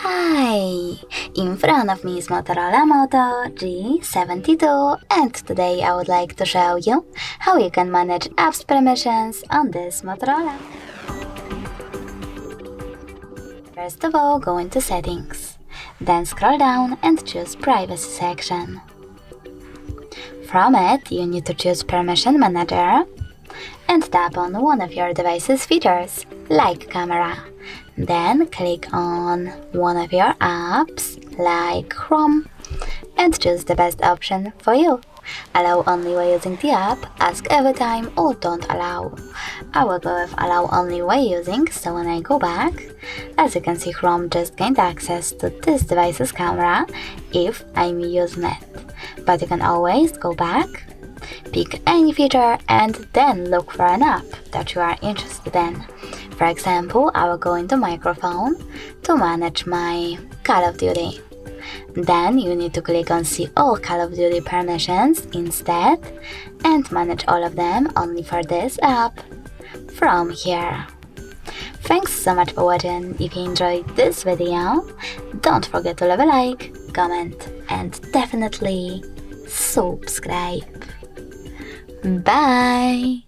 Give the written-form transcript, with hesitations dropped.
Hi! In front of me is Motorola Moto G72, and today I would like to show you how you can manage apps permissions on this Motorola. First of all, go into Settings, then scroll down and choose Privacy section. From it, you need to choose Permission Manager and tap on one of your device's features, like camera. Then click on one of your apps, like Chrome, and choose the best option for you. Allow only while using the app, ask every time, or don't allow. I will go with allow only while using, so when I go back, as you can see, Chrome just gained access to this device's camera if I'm using it. But you can always go back, pick any feature, and then look for an app that you are interested in. For example, I will go into microphone to manage my Call of Duty. Then you need to click on See All Call of Duty permissions instead and manage all of them only for this app from here. Thanks so much for watching. If you enjoyed this video, don't forget to leave a like, comment, and definitely subscribe. Bye!